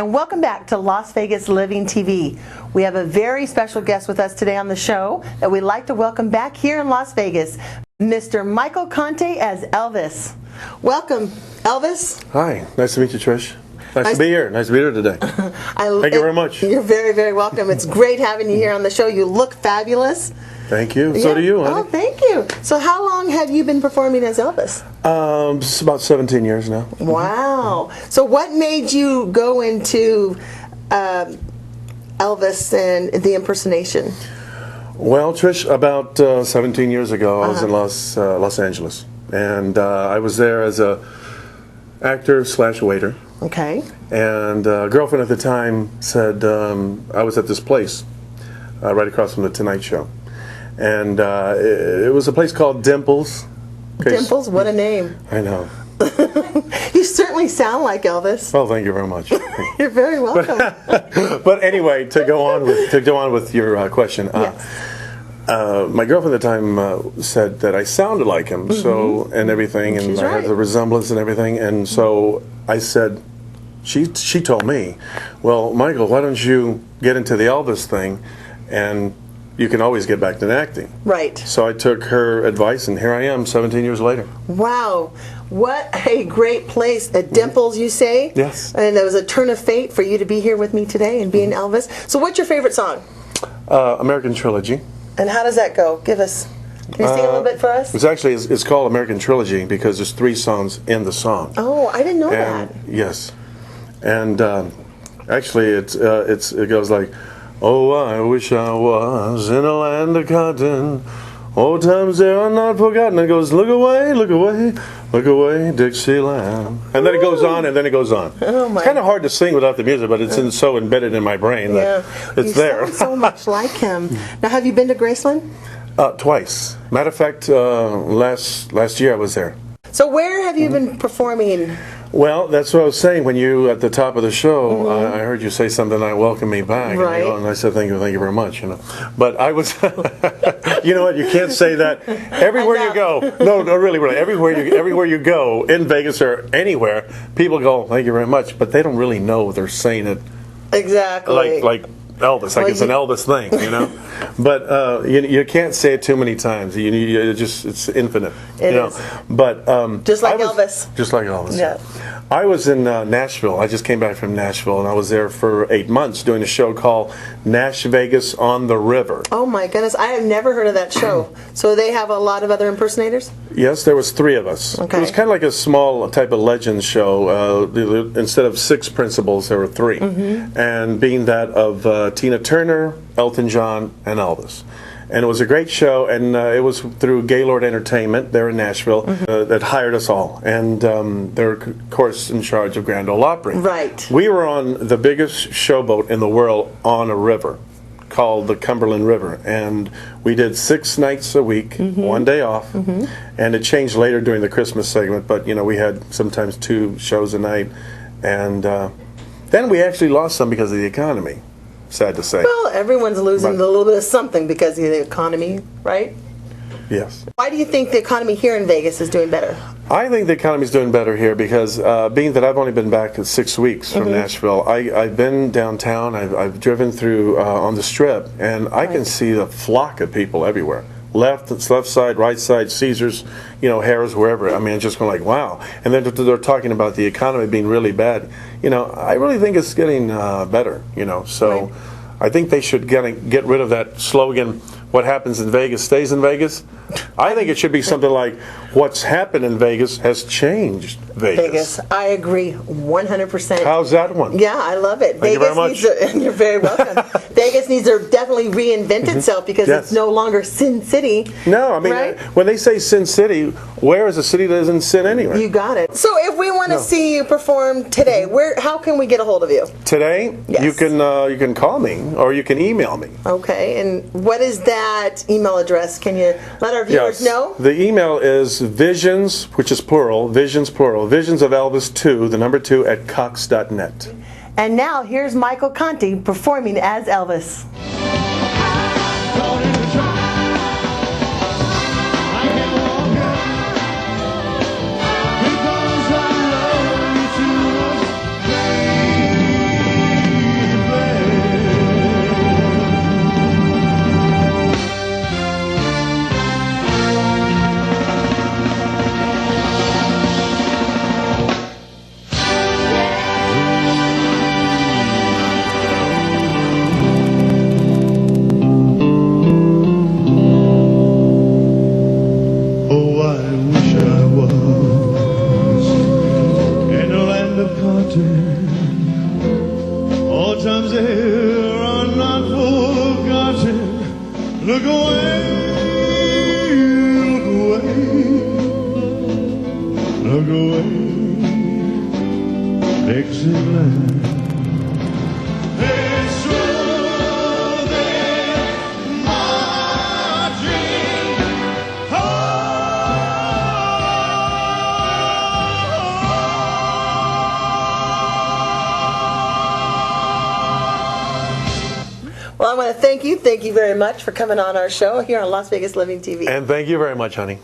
and welcome back to Las Vegas Living TV. We have a very special guest with us today on the show that we'd like to welcome back here in Las Vegas, Mr. Michael Conti as Elvis. Welcome, Elvis. Hi, nice to meet you, Trish. Nice to be here. Nice to be here today. Thank you very much. You're very, very welcome. It's great having you here on the show. You look fabulous. Thank you. So do you, honey. Oh, thank you. So how long have you been performing as Elvis? It's about 17 years now. Wow. So what made you go into Elvis and the impersonation? Well, Trish, about 17 years ago, I was in Los Angeles, and I was there as a actor / waiter. Okay. And a girlfriend at the time said I was at this place right across from the Tonight Show, and it was a place called Dimples. Dimples, what a name! I know. You certainly sound like Elvis. Well, thank you very much. You're very welcome. But anyway, to go on with your question. Yes. My girlfriend at the time said that I sounded like him, so and everything, and I had the resemblance and everything, and so I said, she told me, well, Michael, why don't you get into the Elvis thing, and you can always get back to acting. Right. So I took her advice, and here I am, 17 years later. Wow. What a great place. At Dimples, you say? Yes. And it was a turn of fate for you to be here with me today and being Elvis. So what's your favorite song? American Trilogy. And how does that go? Can you sing a little bit for us? It's called American Trilogy because there's 3 songs in the song. Oh, I didn't know that. Yes. And actually, it goes like, oh, I wish I was in a land of cotton. Old times they are not forgotten. It goes, look away, look away, look away, Dixieland. And then it goes on, and then it goes on. Oh my. It's kind of hard to sing without the music, but it's so embedded in my brain that it's there. You sound so much like him. Now, have you been to Graceland? Twice. Matter of fact, last year I was there. So where have you been performing? Well, that's what I was saying when you, at the top of the show, I heard you say something that welcomed me back. Right. And I said, thank you very much. But I was, you know what, you can't say that everywhere you go. No, really, everywhere you go, in Vegas or anywhere, people go, thank you very much, but they don't really know they're saying it. Exactly. Like Elvis, like it's an Elvis thing, But you can't say it too many times. It's infinite. It is. But just like Elvis. Just like Elvis. Yeah. I was in Nashville. I just came back from Nashville, and I was there for 8 months doing a show called Nash Vegas on the River. Oh my goodness, I have never heard of that show. So they have a lot of other impersonators? Yes, there was 3 of us. Okay. It was kind of like a small type of legend show. Instead of 6 principals, there were 3. And being that of Tina Turner, Elton John, and Elvis. And it was a great show, and it was through Gaylord Entertainment there in Nashville that hired us all. And they're, of course, in charge of Grand Ole Opry. Right. We were on the biggest showboat in the world on a river called the Cumberland River. And we did 6 nights a week, 1 day off. And it changed later during the Christmas segment, but, we had sometimes 2 shows a night. And then we actually lost some because of the economy. Sad to say. Well, everyone's losing a little bit of something because of the economy, right? Yes. Why do you think the economy here in Vegas is doing better? I think the economy is doing better here because being that I've only been back 6 weeks from Nashville, I've been downtown, I've driven through on the Strip, and I can see the flock of people everywhere. Left side, right side, Caesars, Harrah's, wherever. I mean, it's just going like, wow. And then they're talking about the economy being really bad. I really think it's getting better, So I think they should get rid of that slogan, what happens in Vegas stays in Vegas. I think it should be something like, what's happened in Vegas has changed Vegas. I agree 100%. How's that one? Yeah, I love it. Thank you very much. You're very welcome. Vegas needs to definitely reinvent itself because it's no longer Sin City. No, I mean, right? When they say Sin City, where is a city that isn't sin anyway? You got it. So if we want to see you perform today, how can we get a hold of you? Today? Yes. You can call me or you can email me. Okay, and what is that email address? Can you let our viewers know? The email is visions, which is plural, visions of Elvis 2, the number 2 at cox.net. And now here's Michael Conti performing as Elvis. Look away, look away, Dixieland. It's true they're marching Well, I want to thank you. Thank you very much for coming on our show here on Las Vegas Living TV. And thank you very much, honey.